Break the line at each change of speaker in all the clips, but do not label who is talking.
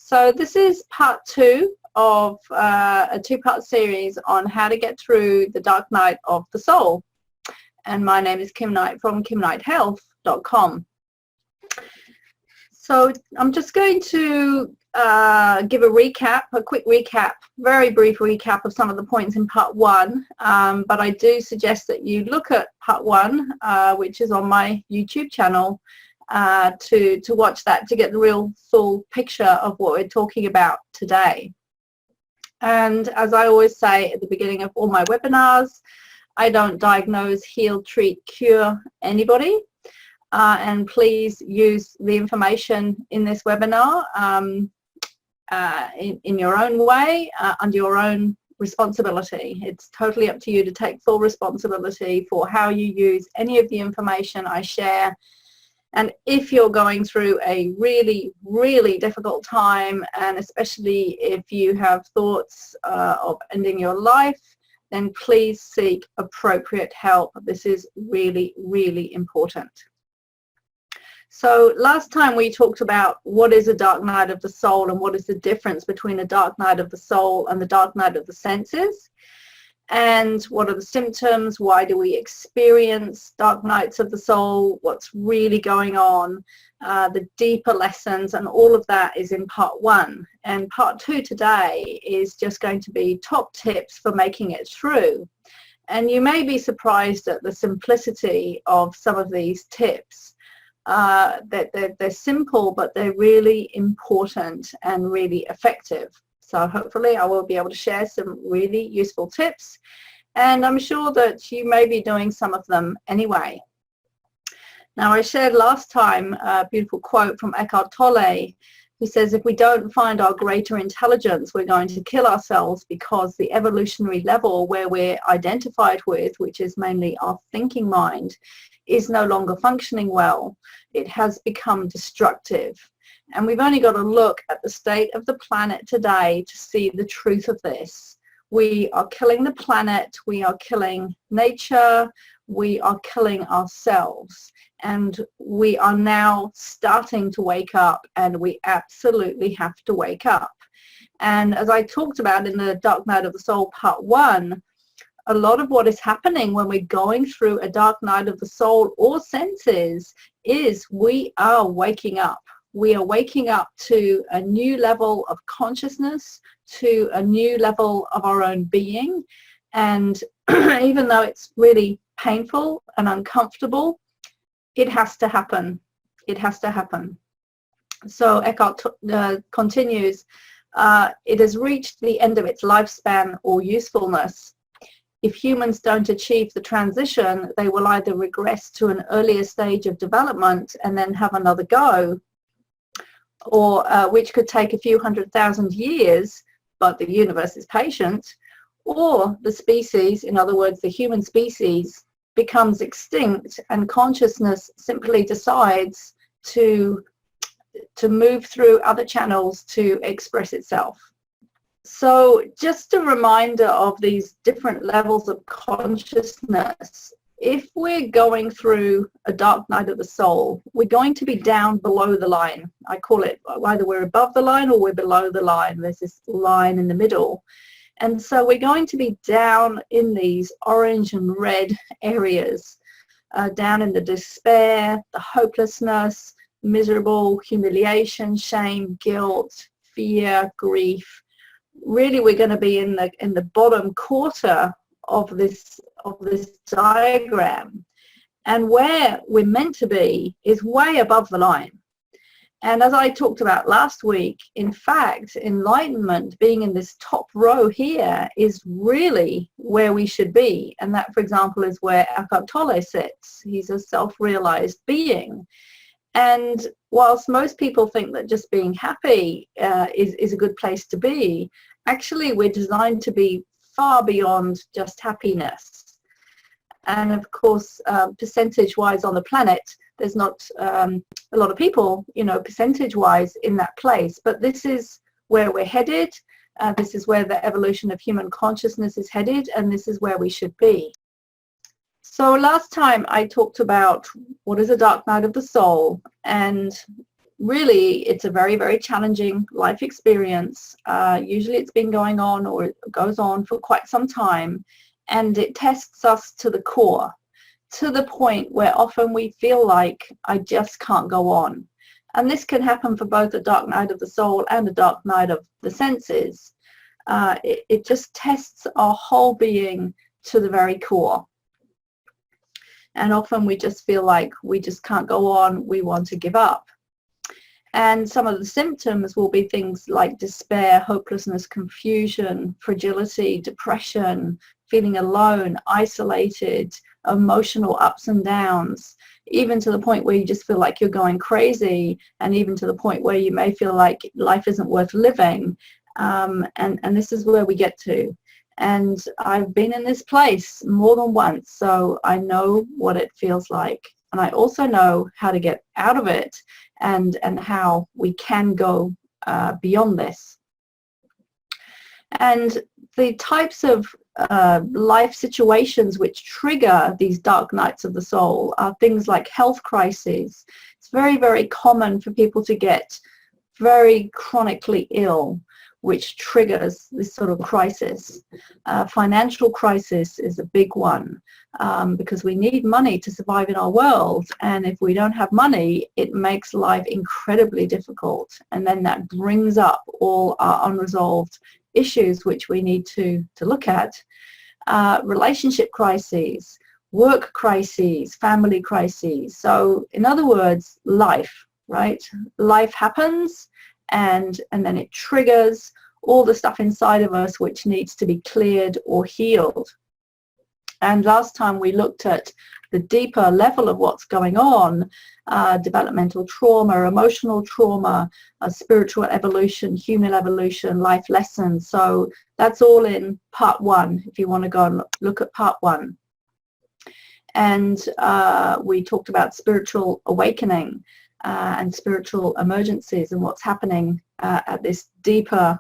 So this is part 2 of a 2-part series on how to get through the dark night of the soul. And my name is Kim Knight from KimKnightHealth.com. So I'm just going to give a quick recap, very brief recap of some of the points in part 1. But I do suggest that you look at part 1, which is on my YouTube channel, to watch that to get the real full picture of what we're talking about today. And as I always say at the beginning of all my webinars, I don't diagnose, heal, treat, cure anybody. And please use the information in this webinar in your own way, under your own responsibility. It's totally up to you to take full responsibility for how you use any of the information I share. And if you're going through a really, really difficult time, and especially if you have thoughts of ending your life, then please seek appropriate help. This is really, really important. So last time we talked about what is a dark night of the soul and what is the difference between a dark night of the soul and the dark night of the senses, and what are the symptoms, why do we experience dark nights of the soul, what's really going on, the deeper lessons, and all of that is in part 1. And part 2 today is just going to be top tips for making it through. And you may be surprised at the simplicity of some of these tips. That they're simple, but they're really important and really effective. So hopefully I will be able to share some really useful tips, and I'm sure that you may be doing some of them anyway. Now, I shared last time a beautiful quote from Eckhart Tolle, who says, if we don't find our greater intelligence, we're going to kill ourselves, because the evolutionary level where we're identified with, which is mainly our thinking mind, is no longer functioning well. It has become destructive. And we've only got to look at the state of the planet today to see the truth of this. We are killing the planet, we are killing nature, we are killing ourselves. And we are now starting to wake up, and we absolutely have to wake up. And as I talked about in the Dark Night of the Soul part 1, a lot of what is happening when we're going through a dark night of the soul or senses is we are waking up. We are waking up to a new level of consciousness, to a new level of our own being. And even though it's really painful and uncomfortable, it has to happen. It has to happen. So Eckhart continues, it has reached the end of its lifespan or usefulness. If humans don't achieve the transition, they will either regress to an earlier stage of development and then have another go, or which could take a few 100,000 years, but the universe is patient, or the species, in other words, the human species, becomes extinct and consciousness simply decides to move through other channels to express itself. So just a reminder of these different levels of consciousness. If we're going through a dark night of the soul, we're going to be down below the line. I call it either we're above the line or we're below the line. There's this line in the middle. And so we're going to be down in these orange and red areas, down in the despair, the hopelessness, miserable, humiliation, shame, guilt, fear, grief. Really, we're going to be in the bottom quarter of this diagram, and where we're meant to be is way above the line. And as I talked about last week, in fact, enlightenment, being in this top row here, is really where we should be. And that, for example, is where Eckhart Tolle sits. He's a self-realized being. And whilst most people think that just being happy is a good place to be, actually we're designed to be far beyond just happiness. And of course, percentage-wise on the planet, there's not a lot of people, percentage-wise in that place. But this is where we're headed. This is where the evolution of human consciousness is headed, and this is where we should be. So last time I talked about what is a dark night of the soul, and really, it's a very, very challenging life experience. Usually it's been going on, or it goes on for quite some time, and it tests us to the core, to the point where often we feel like I just can't go on. And this can happen for both a dark night of the soul and a dark night of the senses. It just tests our whole being to the very core. And often we just feel like we just can't go on, we want to give up. And some of the symptoms will be things like despair, hopelessness, confusion, fragility, depression, feeling alone, isolated, emotional ups and downs, even to the point where you just feel like you're going crazy, and even to the point where you may feel like life isn't worth living. And this is where we get to. And I've been in this place more than once, so I know what it feels like. And I also know how to get out of it, and how we can go beyond this. And the types of life situations which trigger these dark nights of the soul are things like health crises. It's very, very common for people to get very chronically ill, which triggers this sort of crisis. Financial crisis is a big one, because we need money to survive in our world, and if we don't have money, it makes life incredibly difficult, and then that brings up all our unresolved issues which we need to look at. Relationship crises, work crises, family crises. So in other words, life, right? Life happens, and then it triggers all the stuff inside of us which needs to be cleared or healed. And last time we looked at the deeper level of what's going on, developmental trauma, emotional trauma, spiritual evolution, human evolution, life lessons. So that's all in part 1, if you want to go and look at part 1. And we talked about spiritual awakening and spiritual emergencies, and what's happening at this deeper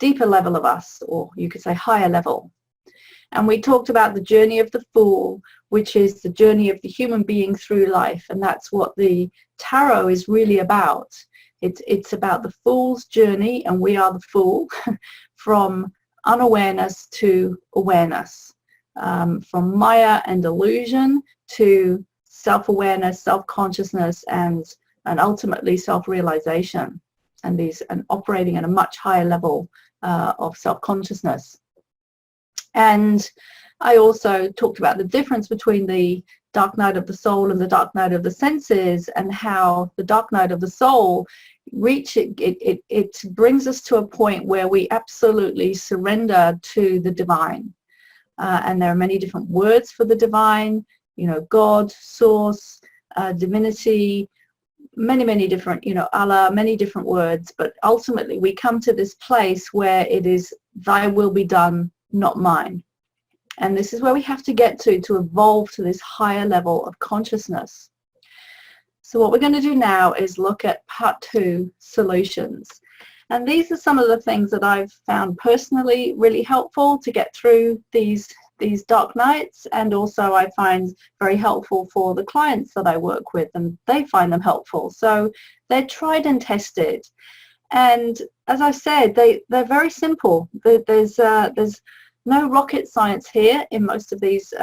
level of us, or you could say higher level. And we talked about the journey of the fool, which is the journey of the human being through life, and that's what the tarot is really about. It's about the fool's journey, and we are the fool, from unawareness to awareness, from Maya and illusion to self-awareness, self-consciousness, and ultimately self-realization, and operating at a much higher level of self-consciousness. And I also talked about the difference between the dark night of the soul and the dark night of the senses, and how the dark night of the soul it brings us to a point where we absolutely surrender to the divine. And there are many different words for the divine, you know, God, source, divinity, many different, you know, Allah, many different words. But ultimately we come to this place where it is thy will be done, not mine. And this is where we have to get to evolve to this higher level of consciousness. So what we're going to do now is look at part 2, solutions. And these are some of the things that I've found personally really helpful to get through these dark nights, and also I find very helpful for the clients that I work with, and they find them helpful. So they're tried and tested. And as I said, they're very simple. There's no rocket science here in most of these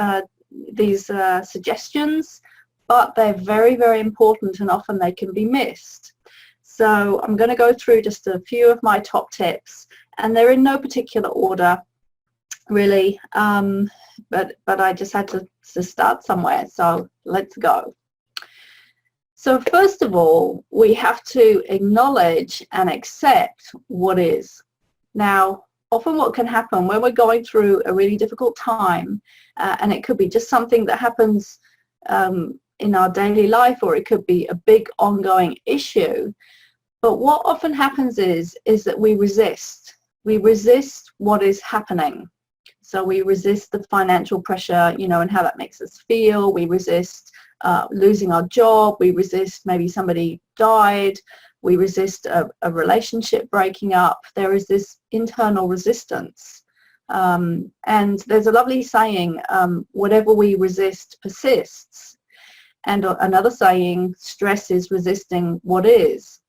suggestions, but they're very, very important, and often they can be missed. So I'm going to go through just a few of my top tips, and they're in no particular order, really, but I just had to start somewhere, so let's go. So first of all, we have to acknowledge and accept what is. Now, often what can happen when we're going through a really difficult time, and it could be just something that happens in our daily life, or it could be a big ongoing issue, but what often happens is that we resist. We resist what is happening. So we resist the financial pressure, you know, and how that makes us feel. We resist losing our job. We resist maybe somebody died. We resist a relationship breaking up. There is this internal resistance. And there's a lovely saying, whatever we resist persists. And another saying, stress is resisting what is.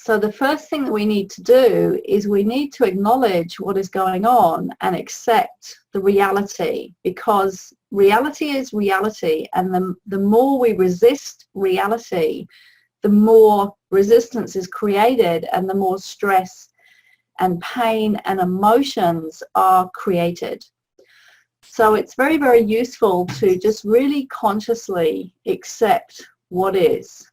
So the first thing that we need to do is we need to acknowledge what is going on and accept the reality, because reality is reality, and the more we resist reality, the more resistance is created and the more stress and pain and emotions are created. So it's very, very useful to just really consciously accept what is.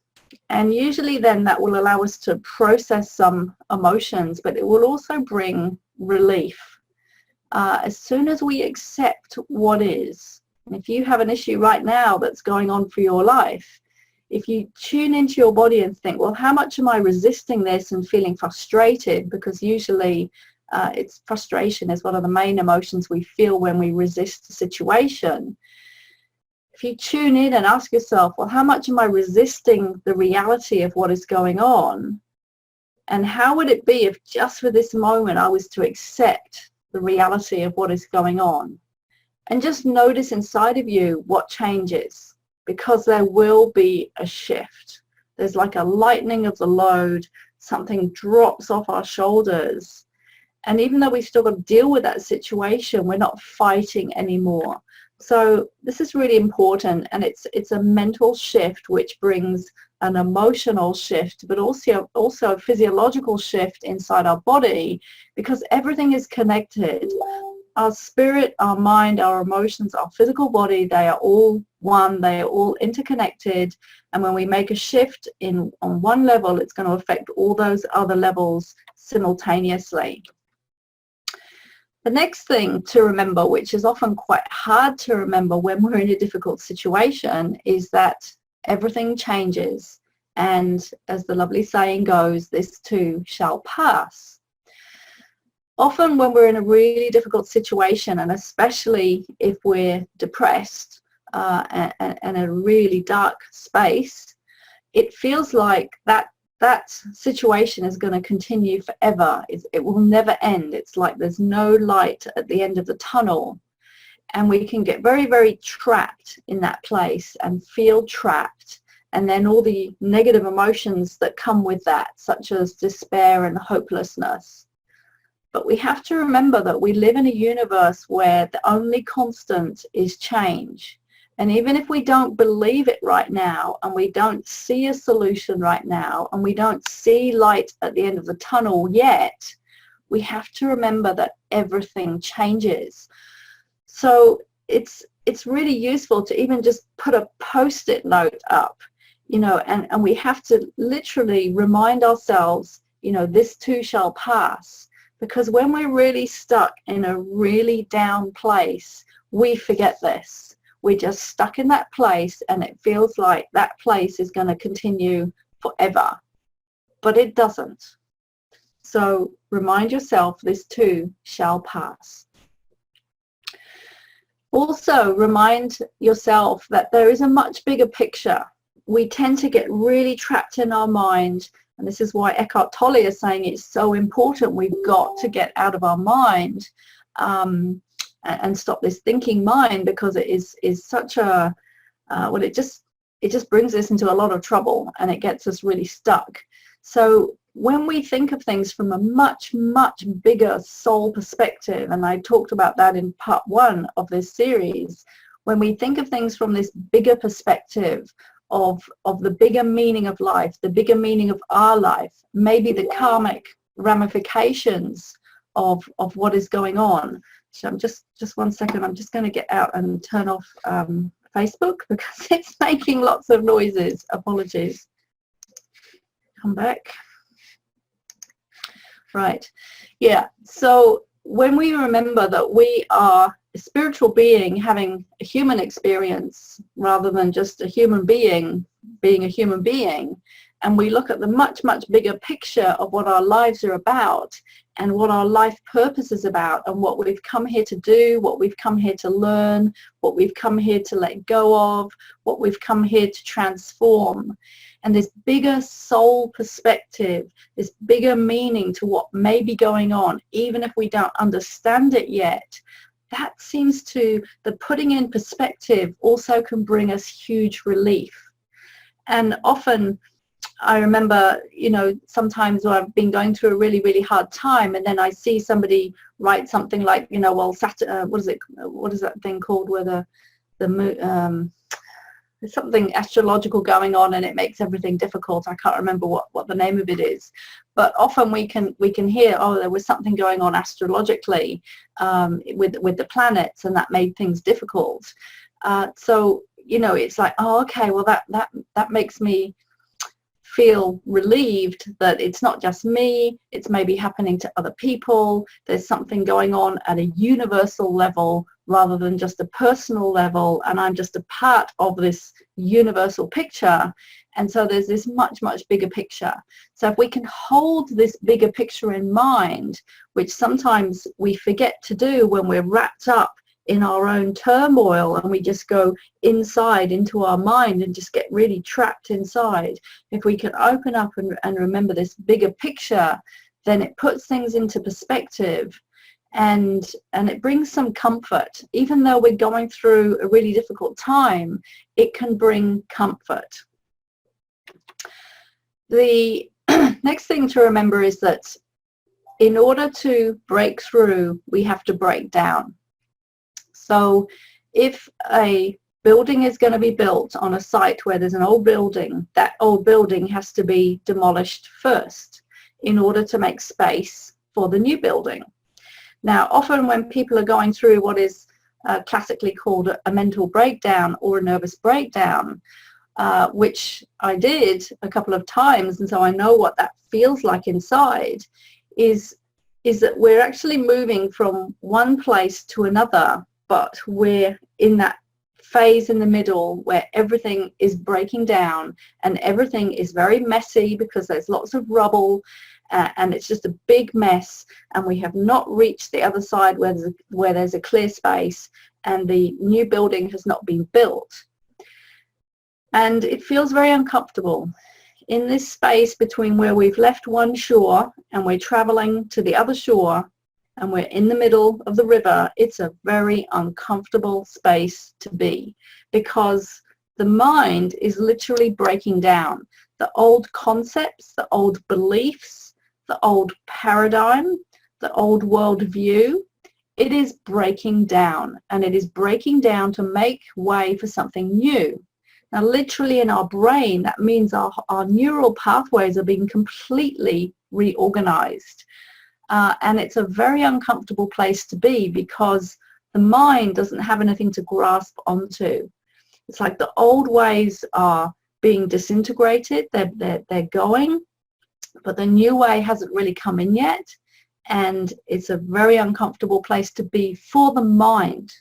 And usually then that will allow us to process some emotions, but it will also bring relief. As soon as we accept what is, and if you have an issue right now that's going on for your life, if you tune into your body and think, well, how much am I resisting this and feeling frustrated? Because usually it's frustration is one of the main emotions we feel when we resist a situation. If you tune in and ask yourself, well, how much am I resisting the reality of what is going on? And how would it be if just for this moment I was to accept the reality of what is going on? And just notice inside of you what changes, because there will be a shift. There's like a lightening of the load, something drops off our shoulders. And even though we've still got to deal with that situation, we're not fighting anymore. So this is really important, and it's a mental shift which brings an emotional shift, but also a physiological shift inside our body, because everything is connected. Our spirit, our mind, our emotions, our physical body, they are all one, they are all interconnected, and when we make a shift on one level, it's going to affect all those other levels simultaneously. The next thing to remember, which is often quite hard to remember when we're in a difficult situation, is that everything changes. And as the lovely saying goes, this too shall pass. Often when we're in a really difficult situation, and especially if we're depressed and in a really dark space, it feels like that situation is going to continue forever. It will never end. It's like there's no light at the end of the tunnel. And we can get very, very trapped in that place and feel trapped. And then all the negative emotions that come with that, such as despair and hopelessness. But we have to remember that we live in a universe where the only constant is change. And even if we don't believe it right now, and we don't see a solution right now, and we don't see light at the end of the tunnel yet, we have to remember that everything changes. So it's really useful to even just put a post-it note up, and we have to literally remind ourselves, this too shall pass. Because when we're really stuck in a really down place, we forget this. We're just stuck in that place, and it feels like that place is going to continue forever. But it doesn't. So remind yourself, this too shall pass. Also, remind yourself that there is a much bigger picture. We tend to get really trapped in our mind, and this is why Eckhart Tolle is saying it's so important. We've got to get out of our mind and stop this thinking mind, because it is such a it just brings us into a lot of trouble, and it gets us really stuck. So when we think of things from a much, much bigger soul perspective, and I talked about that in part 1 of this series, when we think of things from this bigger perspective of the bigger meaning of life, the bigger meaning of our life, maybe the karmic ramifications of what is going on. So I'm just 1 second, I'm just going to get out and turn off Facebook because it's making lots of noises. Apologies. Come back. Right. Yeah. So when we remember that we are a spiritual being having a human experience rather than just a human being being a human being, and we look at the much, much bigger picture of what our lives are about and what our life purpose is about, and what we've come here to do, what we've come here to learn, what we've come here to let go of, what we've come here to transform. And this bigger soul perspective, this bigger meaning to what may be going on, even if we don't understand it yet, that seems to, the putting in perspective also can bring us huge relief. And often I remember, you know, sometimes when I've been going through a really, really hard time, and then I see somebody write something like, you know, well, what is that thing called where there's something astrological going on and it makes everything difficult. I can't remember what the name of it is, but often we can hear, oh, there was something going on astrologically with the planets, and that made things difficult. So, you know, it's like, oh, okay, well, that makes me feel relieved that it's not just me, it's maybe happening to other people. There's something going on at a universal level rather than just a personal level, and I'm just a part of this universal picture. And so there's this much, much bigger picture. So if we can hold this bigger picture in mind, which sometimes we forget to do when we're wrapped up in our own turmoil and we just go inside into our mind and just get really trapped inside, if we can open up and remember this bigger picture, then it puts things into perspective, and it brings some comfort. Even though we're going through a really difficult time, it can bring comfort. The next thing to remember is that in order to break through, we have to break down. So if a building is going to be built on a site where there's an old building, that old building has to be demolished first in order to make space for the new building. Now, often when people are going through what is classically called a mental breakdown or a nervous breakdown, which I did a couple of times, and so I know what that feels like inside, is that we're actually moving from one place to another, but we're in that phase in the middle where everything is breaking down and everything is very messy because there's lots of rubble, and it's just a big mess, and we have not reached the other side where there's a clear space and the new building has not been built. And it feels very uncomfortable. In this space between where we've left one shore and we're traveling to the other shore, and we're in the middle of the river, it's a very uncomfortable space to be, because the mind is literally breaking down. The old concepts, the old beliefs, the old paradigm, the old worldview, it is breaking down, and it is breaking down to make way for something new. Now, literally in our brain, that means our neural pathways are being completely reorganized. And it's a very uncomfortable place to be, because the mind doesn't have anything to grasp onto. It's like the old ways are being disintegrated, they're going, but the new way hasn't really come in yet, and it's a very uncomfortable place to be for the mind.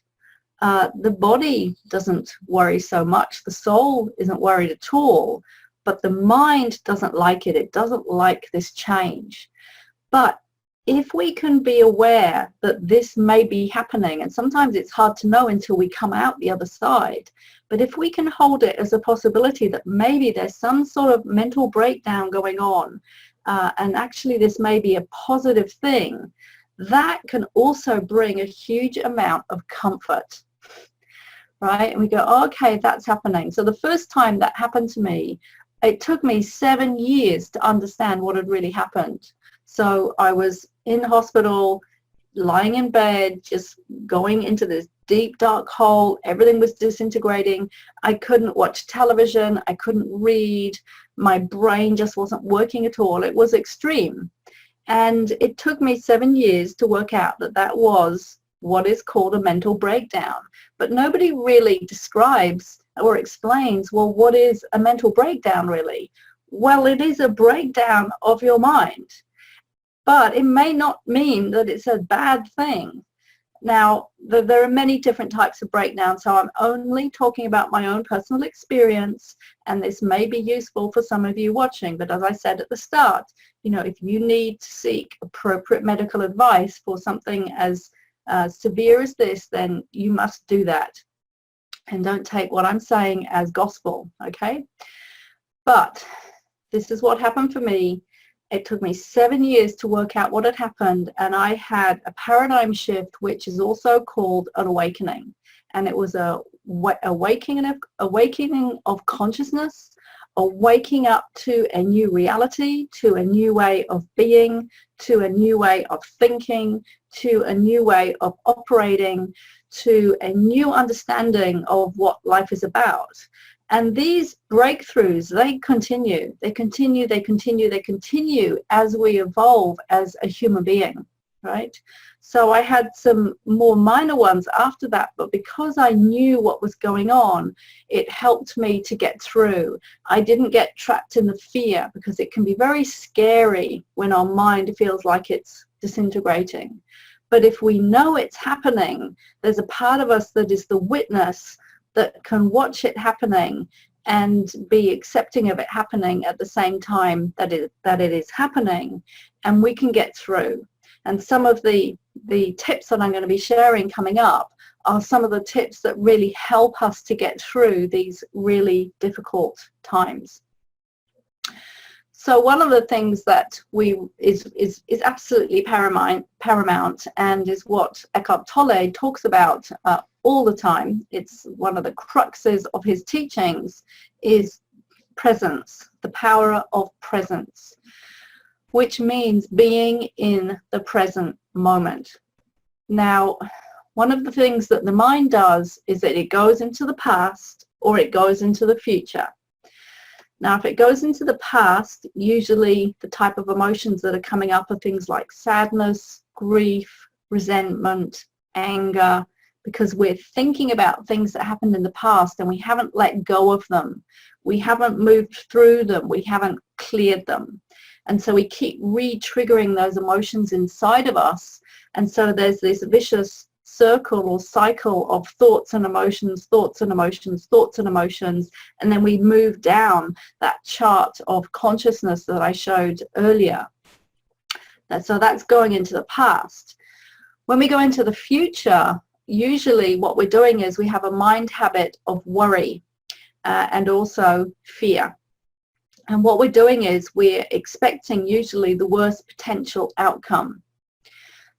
The body doesn't worry so much, the soul isn't worried at all, but the mind doesn't like it. It doesn't like this change. But if we can be aware that this may be happening, and sometimes it's hard to know until we come out the other side, but if we can hold it as a possibility that maybe there's some sort of mental breakdown going on, and actually this may be a positive thing, that can also bring a huge amount of comfort, right? And we go, oh, okay, that's happening. So the first time that happened to me, it took me 7 years to understand what had really happened. So I was in hospital, lying in bed, just going into this deep, dark hole. Everything was disintegrating. I couldn't watch television. I couldn't read. My brain just wasn't working at all. It was extreme. And it took me 7 years to work out that that was what is called a mental breakdown. But nobody really describes or explains, well, what is a mental breakdown really? Well, it is a breakdown of your mind. But it may not mean that it's a bad thing. Now, there are many different types of breakdown, so I'm only talking about my own personal experience, and this may be useful for some of you watching. But as I said at the start, you know, if you need to seek appropriate medical advice for something as severe as this, then you must do that. And don't take what I'm saying as gospel, okay? But this is what happened for me. It took me 7 years to work out what had happened, and I had a paradigm shift, which is also called an awakening. And it was a awakening of consciousness, are waking up to a new reality, to a new way of being, to a new way of thinking, to a new way of operating, to a new understanding of what life is about. And these breakthroughs, they continue as we evolve as a human being, right? So I had some more minor ones after that, but because I knew what was going on, it helped me to get through. I didn't get trapped in the fear, because it can be very scary when our mind feels like it's disintegrating. But if we know it's happening, there's a part of us that is the witness that can watch it happening and be accepting of it happening at the same time that it is happening, and we can get through. And some of the tips that I'm going to be sharing coming up are some of the tips that really help us to get through these really difficult times. So one of the things that is absolutely paramount, and is what Eckhart Tolle talks about all the time. It's one of the cruxes of his teachings, is presence, the power of presence, which means being in the present moment. Now, one of the things that the mind does is that it goes into the past or it goes into the future. Now, if it goes into the past, usually the type of emotions that are coming up are things like sadness, grief, resentment, anger, because we're thinking about things that happened in the past and we haven't let go of them. We haven't moved through them. We haven't cleared them. And so we keep re-triggering those emotions inside of us. And so there's this vicious circle or cycle of thoughts and emotions, thoughts and emotions, thoughts and emotions. And then we move down that chart of consciousness that I showed earlier. So that's going into the past. When we go into the future, usually what we're doing is we have a mind habit of worry and also fear. And what we're doing is we're expecting usually the worst potential outcome.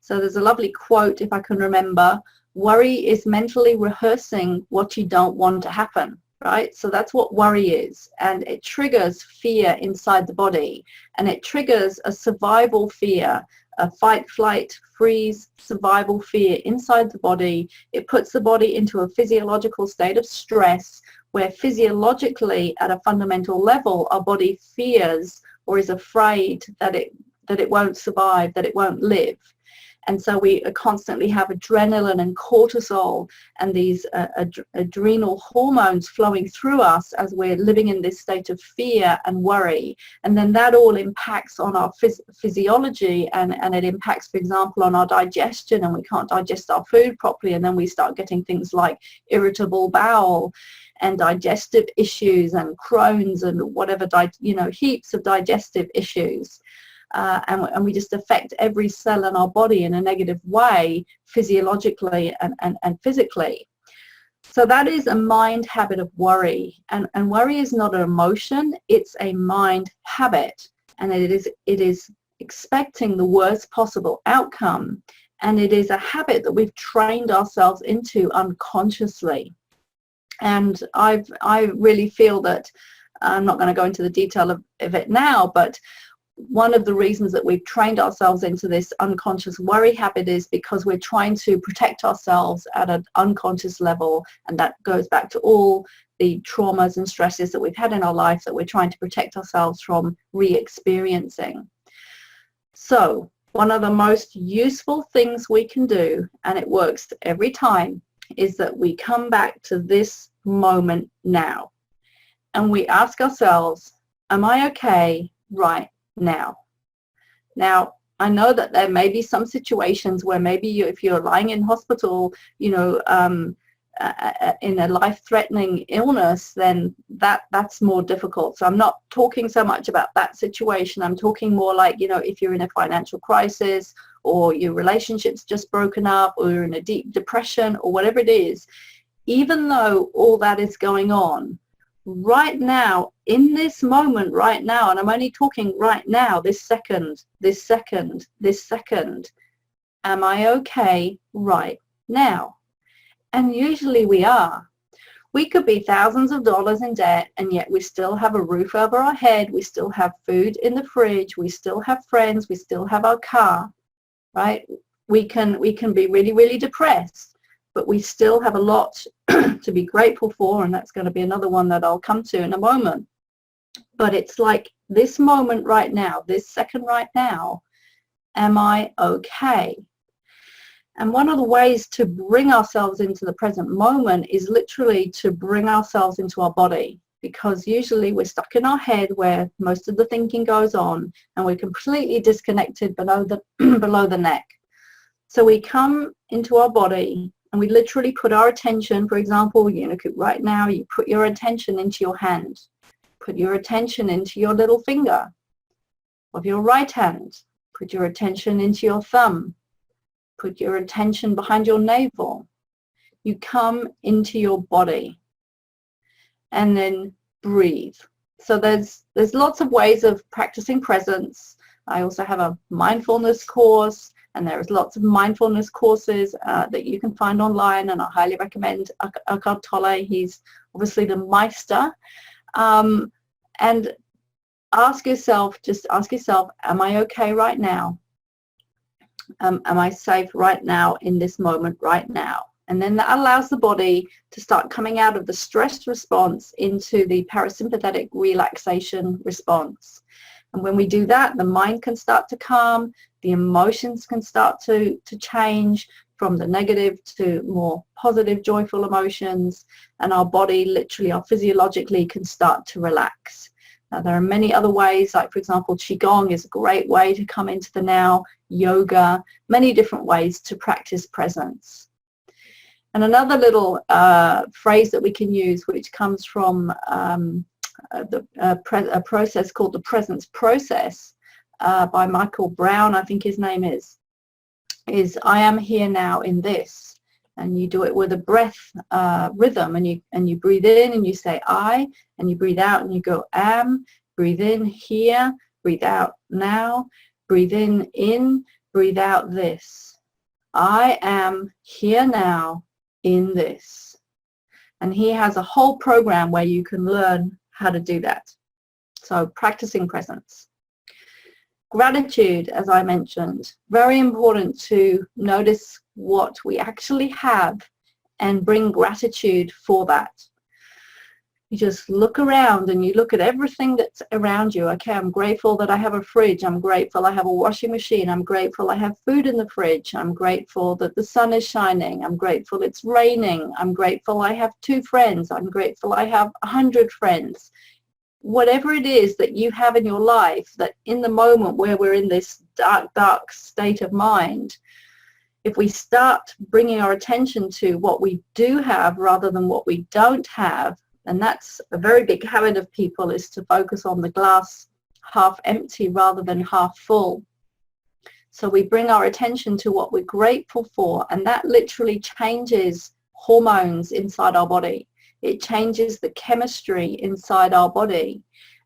So there's a lovely quote, if I can remember: worry is mentally rehearsing what you don't want to happen, right? So that's what worry is. And it triggers fear inside the body. And it triggers a survival fear, a fight, flight, freeze, survival fear inside the body. It puts the body into a physiological state of stress, where physiologically at a fundamental level our body fears or is afraid that it won't survive, that it won't live. And so we constantly have adrenaline and cortisol and these adrenal hormones flowing through us as we're living in this state of fear and worry. And then that all impacts on our physiology, and it impacts, for example, on our digestion, and we can't digest our food properly, and then we start getting things like irritable bowel and digestive issues and Crohn's and whatever, heaps of digestive issues. And we just affect every cell in our body in a negative way, physiologically and physically. So that is a mind habit of worry. And worry is not an emotion, it's a mind habit. And it is expecting the worst possible outcome. And it is a habit that we've trained ourselves into unconsciously. And I really feel that, I'm not going to go into the detail of it now, but one of the reasons that we've trained ourselves into this unconscious worry habit is because we're trying to protect ourselves at an unconscious level, and that goes back to all the traumas and stresses that we've had in our life that we're trying to protect ourselves from re-experiencing. So one of the most useful things we can do, and it works every time, is that we come back to this moment now and we ask ourselves, am I okay right now? Now, I know that there may be some situations where maybe if you're lying in hospital, in a life-threatening illness, then that's more difficult. So I'm not talking so much about that situation. I'm talking more like, if you're in a financial crisis, or your relationship's just broken up, or you're in a deep depression, or whatever it is, even though all that is going on, right now, in this moment right now, and I'm only talking right now, this second, am I okay right now? And usually we are. We could be thousands of dollars in debt, and yet we still have a roof over our head, we still have food in the fridge, we still have friends, we still have our car, right? We can be really, really depressed, but we still have a lot to be grateful for, and that's going to be another one that I'll come to in a moment. But it's like this moment right now, this second right now, am I okay? And one of the ways to bring ourselves into the present moment is literally to bring ourselves into our body, because usually we're stuck in our head where most of the thinking goes on, and we're completely disconnected below the below the neck. So we come into our body and we literally put our attention, for example, right now you put your attention into your hand, put your attention into your little finger of your right hand, put your attention into your thumb, put your attention behind your navel. You come into your body and then breathe. So there's lots of ways of practicing presence. I also have a mindfulness course, and there's lots of mindfulness courses that you can find online, and I highly recommend Eckhart Tolle. He's obviously the Meister. And just ask yourself, am I okay right now? Am I safe right now in this moment right now? And then that allows the body to start coming out of the stress response into the parasympathetic relaxation response. And when we do that, the mind can start to calm, the emotions can start to change from the negative to more positive, joyful emotions, and our body literally, our physiologically can start to relax. Now, there are many other ways, like for example, Qigong is a great way to come into the now, yoga, many different ways to practice presence. And another little phrase that we can use, which comes from a process called the Presence Process by Michael Brown, I think his name is I am here now in this. And you do it with a breath rhythm, and you breathe in and you say I, and you breathe out and you go am, breathe in here, breathe out now, breathe in, breathe out this. I am here now in this. And he has a whole program where you can learn how to do that. So practicing presence. Gratitude, as I mentioned, very important to notice what we actually have and bring gratitude for that. You just look around and you look at everything that's around you. Okay, I'm grateful that I have a fridge. I'm grateful I have a washing machine. I'm grateful I have food in the fridge. I'm grateful that the sun is shining. I'm grateful it's raining. I'm grateful I have 2 friends. I'm grateful I have 100 friends. Whatever it is that you have in your life, that in the moment where we're in this dark state of mind, if we start bringing our attention to what we do have rather than what we don't have, and that's a very big habit of people, is to focus on the glass half empty rather than half full. So we bring our attention to what we're grateful for, and that literally changes hormones inside our body. It changes the chemistry inside our body,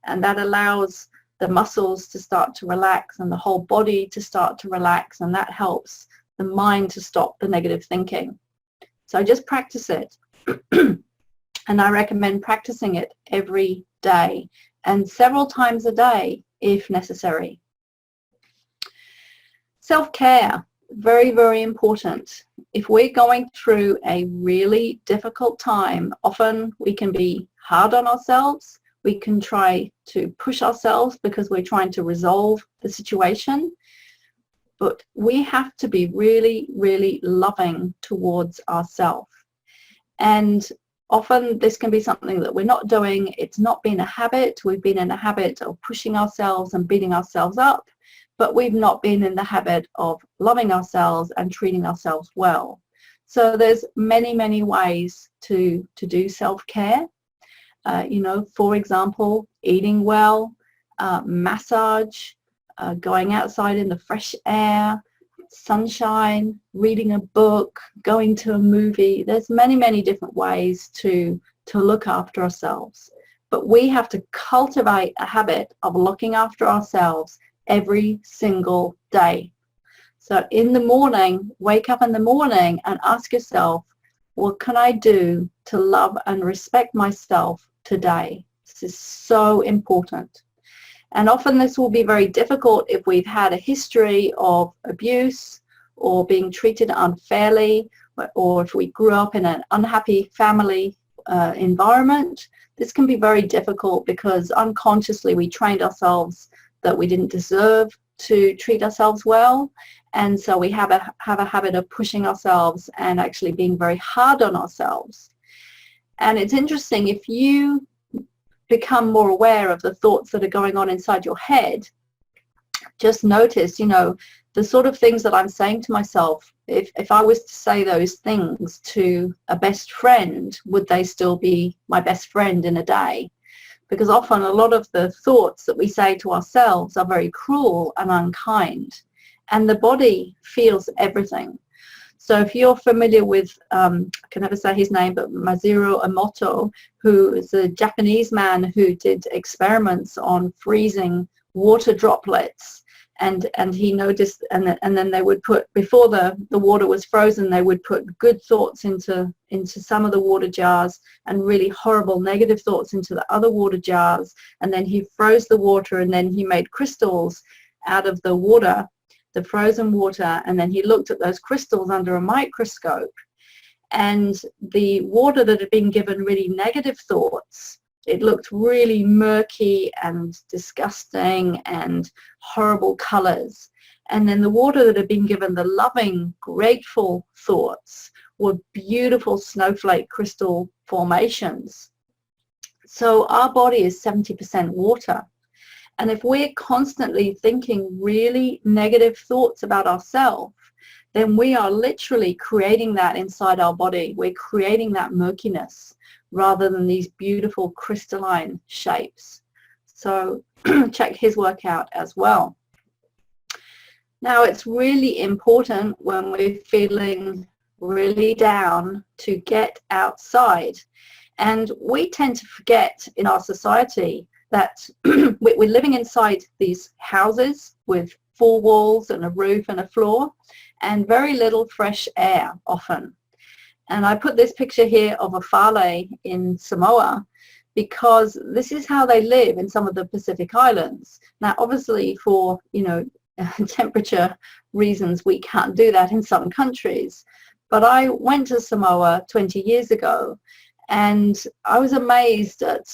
and that allows the muscles to start to relax and the whole body to start to relax, and that helps the mind to stop the negative thinking. So just practice it. And I recommend practicing it every day and several times a day if necessary. Self-care, very, very important. If we're going through a really difficult time, often we can be hard on ourselves. We can try to push ourselves because we're trying to resolve the situation. But we have to be really, really loving towards ourselves. And often this can be something that we're not doing. It's not been a habit. We've been in a habit of pushing ourselves and beating ourselves up, but we've not been in the habit of loving ourselves and treating ourselves well. So there's many, many ways to do self-care. For example, eating well, massage, going outside in the fresh air, sunshine, reading a book, going to a movie. There's many, many different ways to look after ourselves. But we have to cultivate a habit of looking after ourselves every single day. So in the morning, wake up in the morning and ask yourself, what can I do to love and respect myself today? This is so important. And often this will be very difficult if we've had a history of abuse or being treated unfairly, or if we grew up in an unhappy family environment. This can be very difficult because unconsciously we trained ourselves that we didn't deserve to treat ourselves well, and so we have a habit of pushing ourselves and actually being very hard on ourselves. And it's interesting, if you become more aware of the thoughts that are going on inside your head, just notice, the sort of things that I'm saying to myself. If I was to say those things to a best friend, would they still be my best friend in a day? Because often a lot of the thoughts that we say to ourselves are very cruel and unkind, and the body feels everything. So if you're familiar with, I can never say his name, but Masaru Emoto, who is a Japanese man who did experiments on freezing water droplets, and he noticed, and then they would put, before the water was frozen, they would put good thoughts into some of the water jars and really horrible negative thoughts into the other water jars, and then he froze the water, and then he made crystals out of the water, the frozen water, and then he looked at those crystals under a microscope, and the water that had been given really negative thoughts, it looked really murky and disgusting and horrible colors. And then the water that had been given the loving, grateful thoughts were beautiful snowflake crystal formations. So our body is 70% water. And if we're constantly thinking really negative thoughts about ourselves, then we are literally creating that inside our body. We're creating that murkiness rather than these beautiful crystalline shapes. So check his work out as well. Now, it's really important when we're feeling really down to get outside. And we tend to forget in our society that we're living inside these houses with 4 walls and a roof and a floor, and very little fresh air often. And I put this picture here of a Fale in Samoa because this is how they live in some of the Pacific Islands. Now, obviously, for temperature reasons, we can't do that in some countries. But I went to Samoa 20 years ago, and I was amazed at,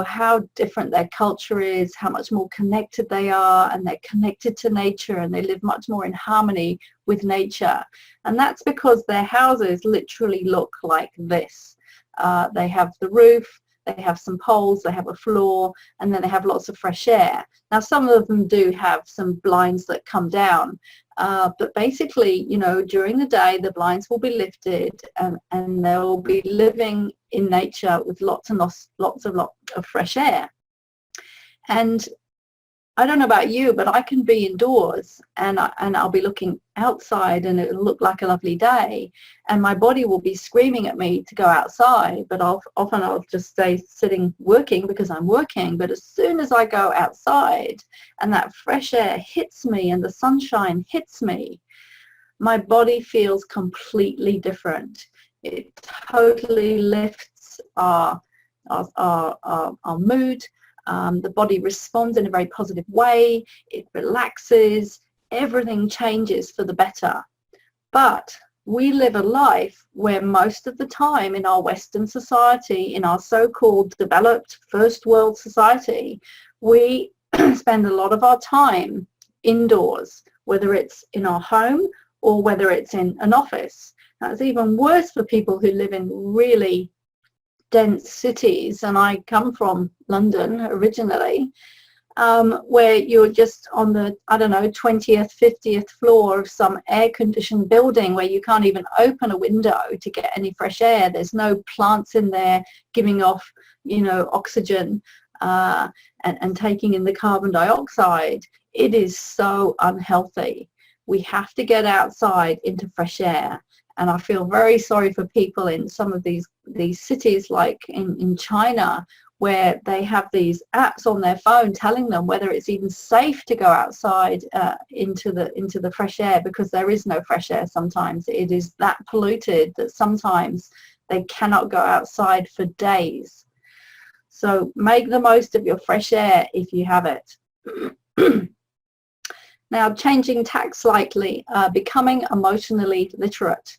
how different their culture is, how much more connected they are, and they're connected to nature, and they live much more in harmony with nature. And that's because their houses literally look like this. They have the roof, they have some poles, they have a floor, and then they have lots of fresh air. Now, some of them do have some blinds that come down, but basically, during the day, the blinds will be lifted, and they'll be living in nature with lots of fresh air. And I don't know about you, but I can be indoors and I'll be looking outside, and it'll look like a lovely day, and my body will be screaming at me to go outside, but often I'll just stay sitting working because I'm working. But as soon as I go outside and that fresh air hits me and the sunshine hits me, my body feels completely different. It totally lifts our mood. The body responds in a very positive way. It relaxes. Everything changes for the better. But we live a life where most of the time in our Western society, in our so-called developed first world society, we spend a lot of our time indoors, whether it's in our home or whether it's in an office. Now, it's even worse for people who live in really dense cities, and I come from London originally, where you're just on the, 20th, 50th floor of some air-conditioned building where you can't even open a window to get any fresh air. There's no plants in there giving off, oxygen and taking in the carbon dioxide. It is so unhealthy. We have to get outside into fresh air. And I feel very sorry for people in some of these cities, like in China, where they have these apps on their phone telling them whether it's even safe to go outside into the fresh air, because there is no fresh air sometimes. It is that polluted that sometimes They cannot go outside for days. So make the most of your fresh air if you have it. Now, changing tack slightly, becoming emotionally literate.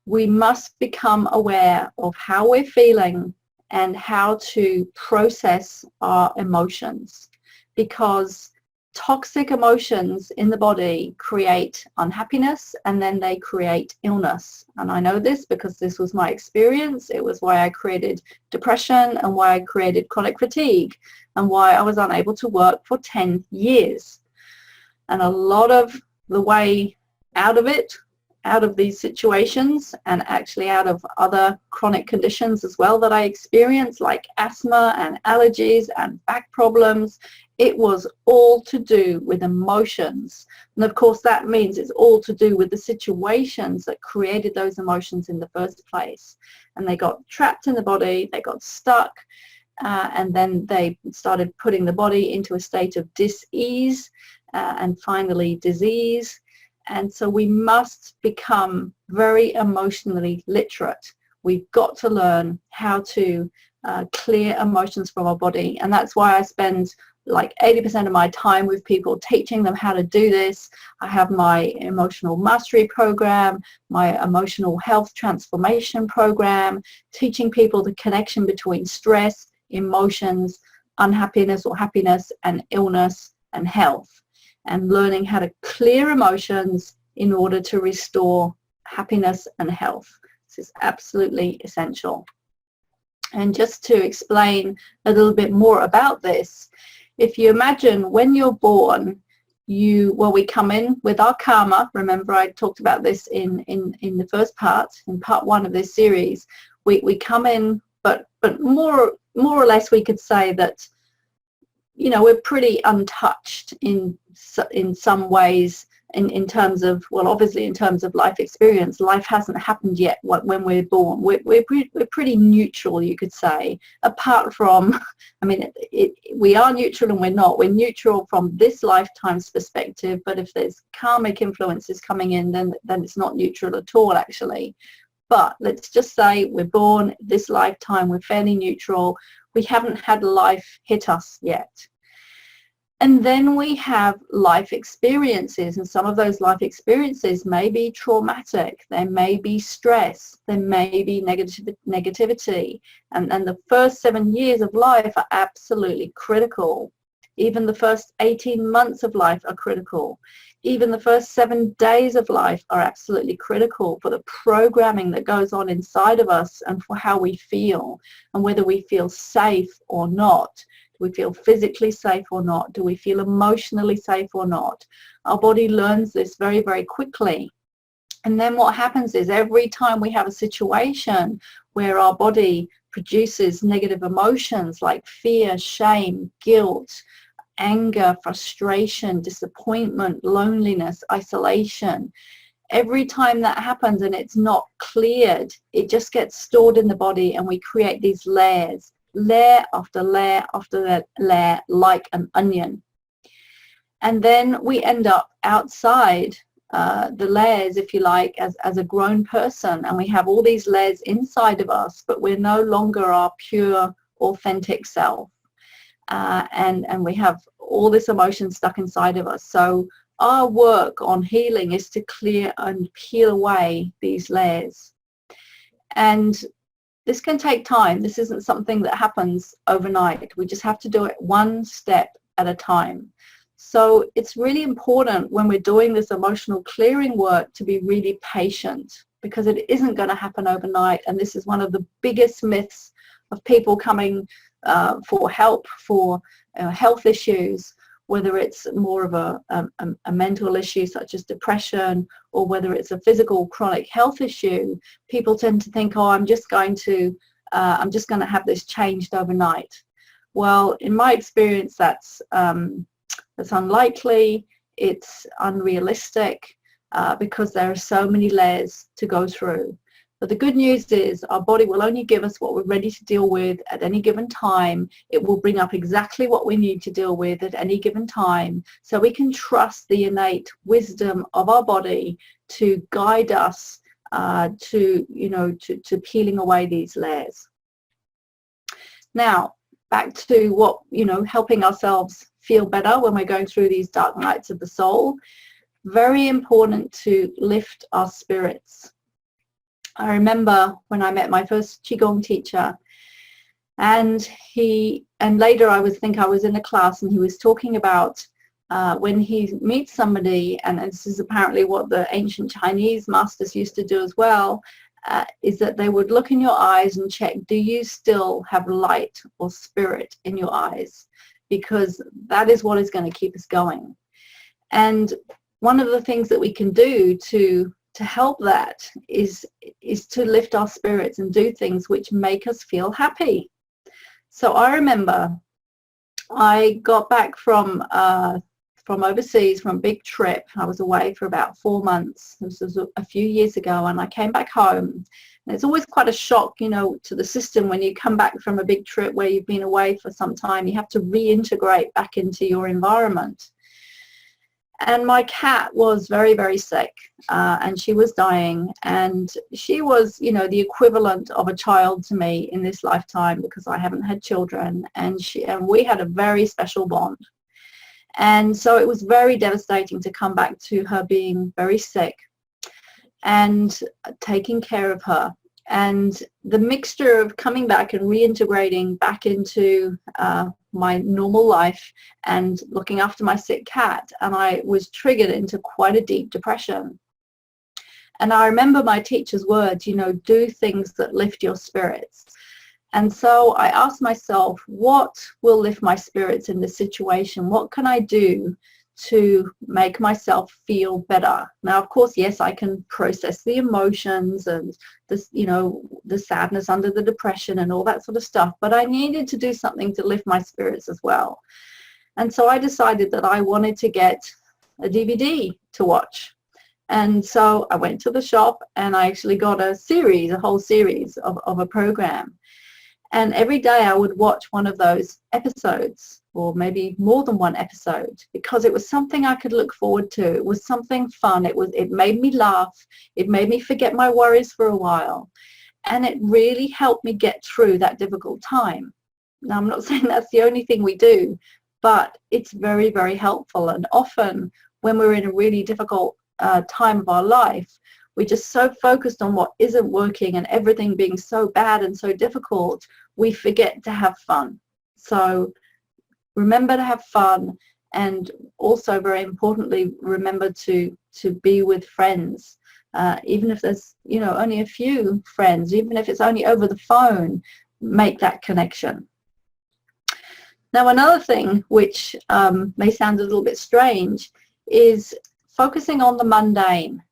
We must become aware of how we're feeling and how to process our emotions, because toxic emotions in the body create unhappiness and then they create illness. And I know this because this was my experience. It was why I created depression and why I created chronic fatigue and why I was unable to work for 10 years. And a lot of the way out of it, out of these situations, and actually out of other chronic conditions as well that I experienced, like asthma and allergies and back problems, it was all to do with emotions. And of course that means it's all to do with the situations that created those emotions in the first place. And they got trapped in the body, they got stuck, and then they started putting the body into a state of dis-ease, and finally disease. And so we must become very emotionally literate. We've got to learn how to clear emotions from our body. And that's why I spend like 80% of my time with people teaching them how to do this. I have my emotional mastery program, my emotional health transformation program, teaching people the connection between stress, emotions, unhappiness or happiness, and illness and health, and learning how to clear emotions in order to restore happiness and health. This is absolutely essential. And just to explain a little bit more about this, if you imagine when you're born, we come in with our karma. Remember, I talked about this in the first part, in part 1 of this series. We come in, but more or less we could say that, you know, we're pretty untouched in some ways in terms of, well, obviously in terms of life experience. Life hasn't happened yet when we're born. We're pretty neutral, you could say, apart from, I mean, we are neutral and we're not. We're neutral from this lifetime's perspective, but if there's karmic influences coming in, then it's not neutral at all, actually. But let's just say we're born this lifetime, we're fairly neutral. We haven't had life hit us yet. And then we have life experiences, and some of those life experiences may be traumatic, there may be stress, there may be negativity, and the first 7 years of life are absolutely critical. Even the first 18 months of life are critical. Even the first 7 days of life are absolutely critical for the programming that goes on inside of us and for how we feel and whether we feel safe or not. Do we feel physically safe or not? Do we feel emotionally safe or not? Our body learns this very, very quickly. And then what happens is every time we have a situation where our body produces negative emotions like fear, shame, guilt, anger, frustration, disappointment, loneliness, isolation, every time that happens and it's not cleared, it just gets stored in the body and we create these layers. Layer after layer after layer, like an onion. And then we end up outside the layers, if you like, as a grown person, and we have all these layers inside of us, but we're no longer our pure, authentic self. And we have all this emotion stuck inside of us. So our work on healing is to clear and peel away these layers. And this can take time. This isn't something that happens overnight. We just have to do it one step at a time. So it's really important when we're doing this emotional clearing work to be really patient, because it isn't going to happen overnight. And this is one of the biggest myths of people coming for help for health issues, whether it's more of a mental issue such as depression, or whether it's a physical chronic health issue. People tend to think, oh, I'm just going to have this changed overnight. Well, in my experience, that's unlikely. It's unrealistic because there are so many layers to go through. But the good news is our body will only give us what we're ready to deal with at any given time. It will bring up exactly what we need to deal with at any given time, so we can trust the innate wisdom of our body to guide us to peeling away these layers. Now, back to what, helping ourselves feel better when we're going through these dark nights of the soul. Very important to lift our spirits. I remember when I met my first Qigong teacher, and later I was in a class, and he was talking about when he meets somebody, and this is apparently what the ancient Chinese masters used to do as well, is that they would look in your eyes and check, do you still have light or spirit in your eyes? Because that is what is going to keep us going. And one of the things that we can do to help that is to lift our spirits and do things which make us feel happy. So I remember I got back from overseas, from a big trip. I was away for about 4 months. This was a few years ago, and I came back home. And it's always quite a shock, to the system when you come back from a big trip where you've been away for some time. You have to reintegrate back into your environment. And my cat was very, very sick, and she was dying, and she was, the equivalent of a child to me in this lifetime, because I haven't had children, and we had a very special bond. And so it was very devastating to come back to her being very sick and taking care of her. And the mixture of coming back and reintegrating back into my normal life and looking after my sick cat, and I was triggered into quite a deep depression. And I remember my teacher's words, do things that lift your spirits. And so I asked myself, what will lift my spirits in this situation? What can I do to make myself feel better? Now, of course, yes, I can process the emotions and this, the sadness under the depression and all that sort of stuff, but I needed to do something to lift my spirits as well. And so I decided that I wanted to get a DVD to watch. And so I went to the shop, and I actually got a whole series of a program. And every day I would watch one of those episodes, or maybe more than one episode, because it was something I could look forward to. It was something fun. It made me laugh. It made me forget my worries for a while. And it really helped me get through that difficult time. Now, I'm not saying that's the only thing we do, but it's very, very helpful. And often when we're in a really difficult time of our life, we're just so focused on what isn't working and everything being so bad and so difficult, we forget to have fun. So remember to have fun, and also very importantly, remember to be with friends. Even if there's only a few friends, even if it's only over the phone, make that connection. Now, another thing which may sound a little bit strange is focusing on the mundane.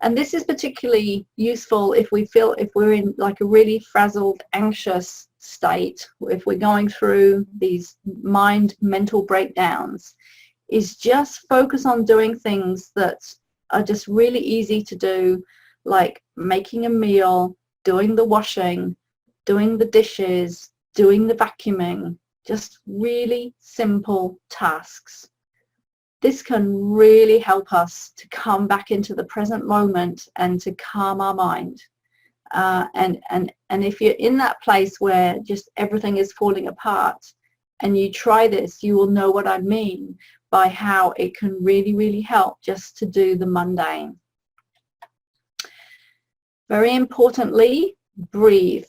And this is particularly useful if we're in like a really frazzled, anxious state, if we're going through these mental breakdowns, is just focus on doing things that are just really easy to do, like making a meal, doing the washing, doing the dishes, doing the vacuuming, just really simple tasks. This can really help us to come back into the present moment and to calm our mind. And if you're in that place where just everything is falling apart, and you try this, you will know what I mean by how it can really, really help just to do the mundane. Very importantly, breathe.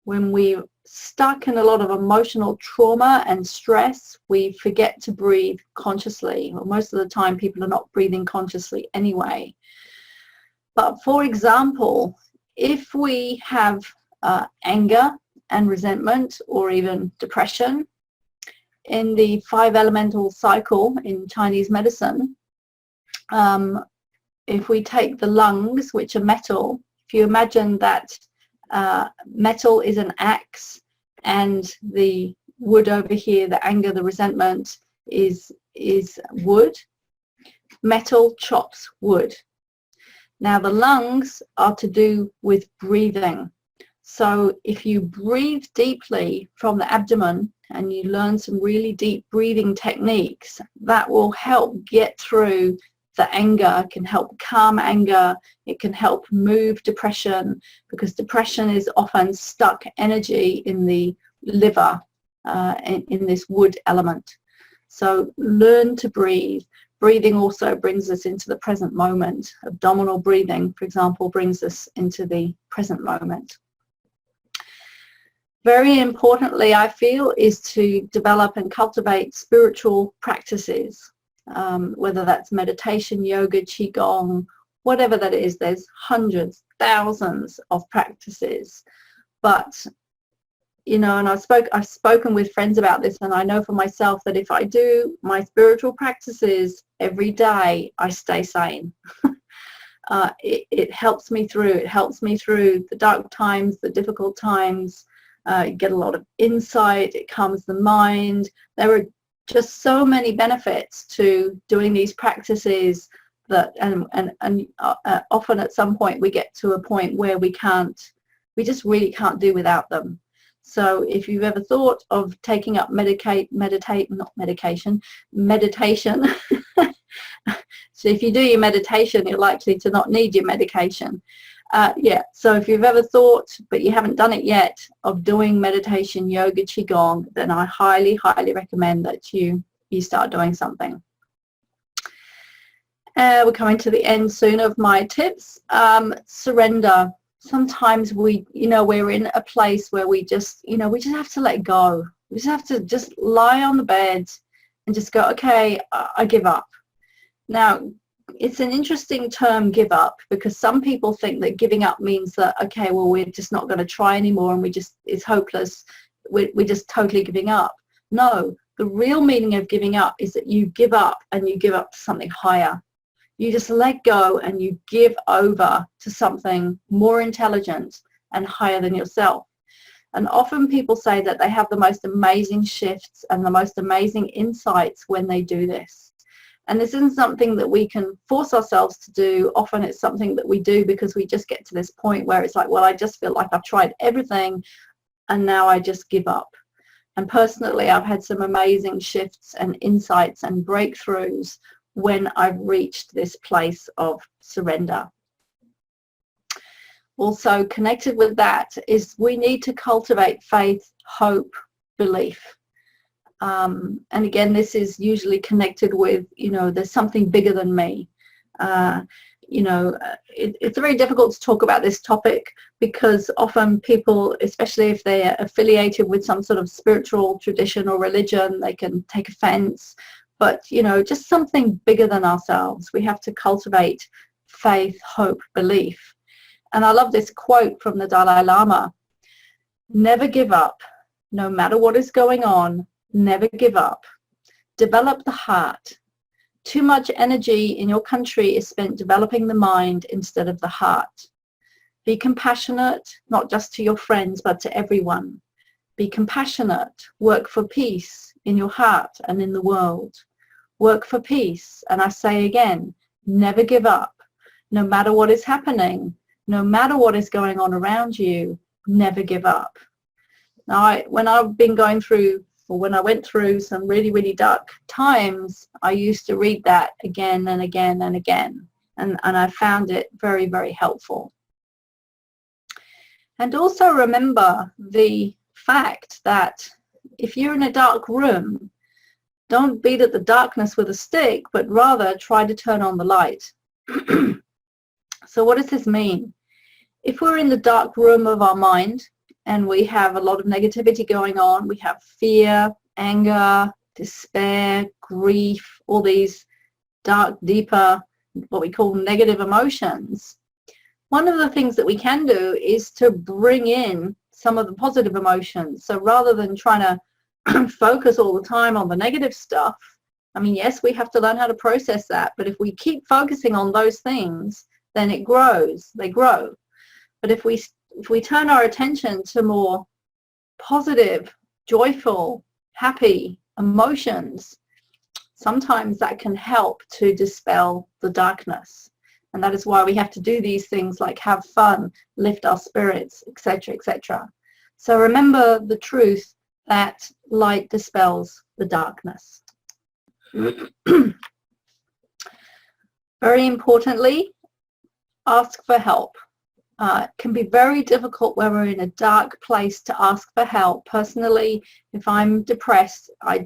When we're stuck in a lot of emotional trauma and stress, we forget to breathe consciously. Well, most of the time people are not breathing consciously anyway. But for example, if we have anger and resentment, or even depression, in the 5 elemental cycle in Chinese medicine, if we take the lungs, which are metal, if you imagine that metal is an axe, and the wood over here, the anger, the resentment, is wood. Metal chops wood. Now the lungs are to do with breathing. So if you breathe deeply from the abdomen and you learn some really deep breathing techniques, that will help get through the anger, can help calm anger. It can help move depression, because depression is often stuck energy in the liver, in this wood element. So learn to breathe. Breathing also brings us into the present moment. Abdominal breathing, for example, brings us into the present moment. Very importantly, I feel, is to develop and cultivate spiritual practices, whether that's meditation, yoga, qigong, whatever that is. There's hundreds, thousands of practices. But, you know, and I've spoken with friends about this, and I know for myself that if I do my spiritual practices every day, I stay sane. It helps me through. It helps me through the dark times, the difficult times. You get a lot of insight. It calms the mind. There are just so many benefits to doing these practices that, and often at some point we get to a point where we just really can't do without them. So if you've ever thought of taking up meditation, so if you do your meditation, you're likely to not need your medication. So if you've ever thought, but you haven't done it yet, of doing meditation, yoga, qigong, then I highly, highly recommend that you start doing something. We're coming to the end soon of my tips. Surrender. Sometimes we're in a place where we just have to let go. We just have to just lie on the bed and just go, okay, I give up. Now, it's an interesting term, give up, because some people think that giving up means that, okay, well, we're just not going to try anymore and it's hopeless. We're just totally giving up. No, the real meaning of giving up is that you give up and you give up to something higher. You just let go and you give over to something more intelligent and higher than yourself. And often people say that they have the most amazing shifts and the most amazing insights when they do this. And this isn't something that we can force ourselves to do. Often it's something that we do because we just get to this point where it's like, well, I just feel like I've tried everything and now I just give up. And personally, I've had some amazing shifts and insights and breakthroughs when I've reached this place of surrender. Also connected with that is we need to cultivate faith, hope, belief. And again, this is usually connected with, there's something bigger than me. It's very difficult to talk about this topic because often people, especially if they're affiliated with some sort of spiritual tradition or religion, they can take offense. But, just something bigger than ourselves. We have to cultivate faith, hope, belief. And I love this quote from the Dalai Lama. Never give up. No matter what is going on, never give up. Develop the heart. Too much energy in your country is spent developing the mind instead of the heart. Be compassionate, not just to your friends, but to everyone. Be compassionate. Work for peace in your heart and in the world. Work for peace. And I say again, never give up. No matter what is happening, no matter what is going on around you, never give up. Now, when I went through some really, really dark times, I used to read that again and again and again. And I found it very, very helpful. And also remember the fact that if you're in a dark room, don't beat at the darkness with a stick, but rather try to turn on the light. So what does this mean? If we're in the dark room of our mind and we have a lot of negativity going on, we have fear, anger, despair, grief, all these dark, deeper, what we call negative emotions, one of the things that we can do is to bring in some of the positive emotions. So rather than trying to focus all the time on the negative stuff, I mean, yes, we have to learn how to process that, but if we keep focusing on those things, then they grow. But if we turn our attention to more positive, joyful, happy emotions, sometimes that can help to dispel the darkness. And that is why we have to do these things like have fun, lift our spirits, etc., etc. So remember the truth that light dispels the darkness. Very importantly, ask for help. It can be very difficult when we're in a dark place to ask for help. Personally, if I'm depressed, I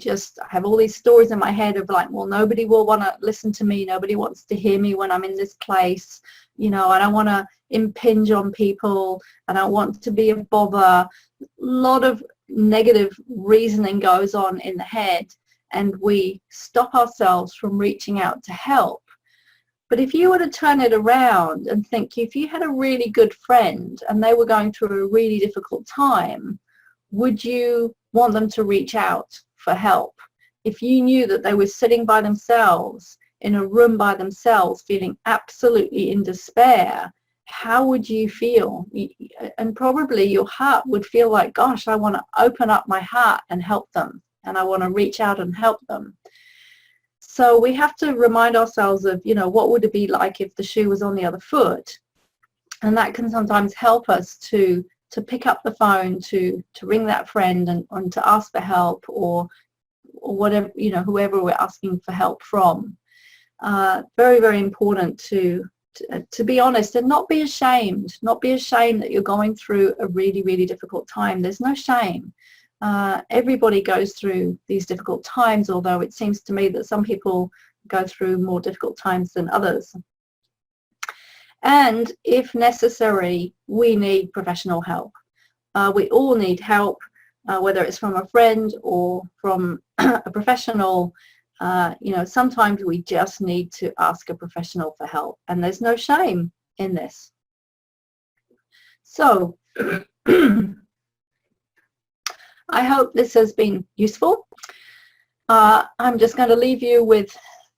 have all these stories in my head of like, well, nobody will want to listen to me. Nobody wants to hear me when I'm in this place. You know, I don't want to impinge on people. I don't want to be a bother. A lot of negative reasoning goes on in the head, and we stop ourselves from reaching out to help. But if you were to turn it around and think, if you had a really good friend and they were going through a really difficult time, would you want them to reach out for help? If you knew that they were sitting by themselves in a room by themselves, feeling absolutely in despair, how would you feel? And probably your heart would feel like, gosh, I want to open up my heart and help them, and I want to reach out and help them. So we have to remind ourselves of, you know, what would it be like if the shoe was on the other foot? And that can sometimes help us to pick up the phone, to ring that friend and to ask for help, or whatever, you know, whoever we're asking for help from. Very, very important to be honest and not be ashamed. Not be ashamed that you're going through a really, really difficult time. There's no shame. Everybody goes through these difficult times, although it seems to me that some people go through more difficult times than others. And if necessary, we need professional help. We all need help, whether it's from a friend or from a professional. You know, sometimes we just need to ask a professional for help, and there's no shame in this. So I hope this has been useful. I'm just going to leave you with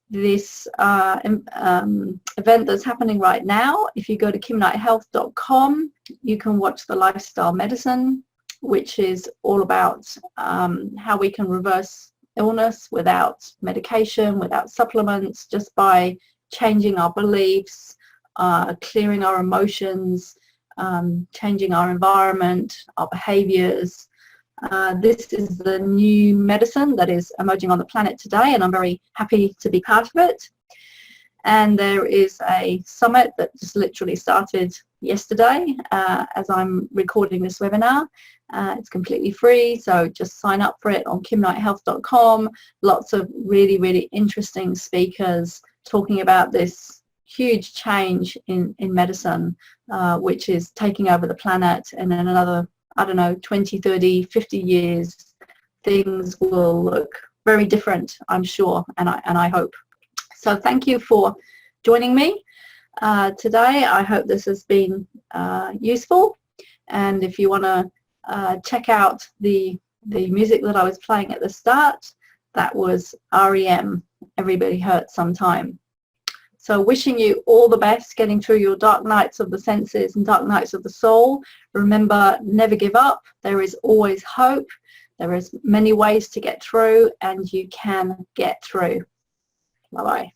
this event that's happening right now. If you go to kimknighthealth.com, you can watch the Lifestyle Medicine, which is all about how we can reverse illness without medication, without supplements, just by changing our beliefs, clearing our emotions, changing our environment, our behaviors. This is the new medicine that is emerging on the planet today, and I'm very happy to be part of it. And there is a summit that just literally started yesterday as I'm recording this webinar. It's completely free, so just sign up for it on kimknighthealth.com. Lots of really, really interesting speakers talking about this huge change in medicine, which is taking over the planet, and in another, I don't know, 20, 30, 50 years, things will look very different, I'm sure, and I hope. So thank you for joining me today. I hope this has been useful, and if you want to check out the music that I was playing at the start, that was REM, Everybody Hurts Sometime. So wishing you all the best getting through your dark nights of the senses and dark nights of the soul. Remember, never give up. There is always hope. There is many ways to get through, and you can get through. Bye-bye.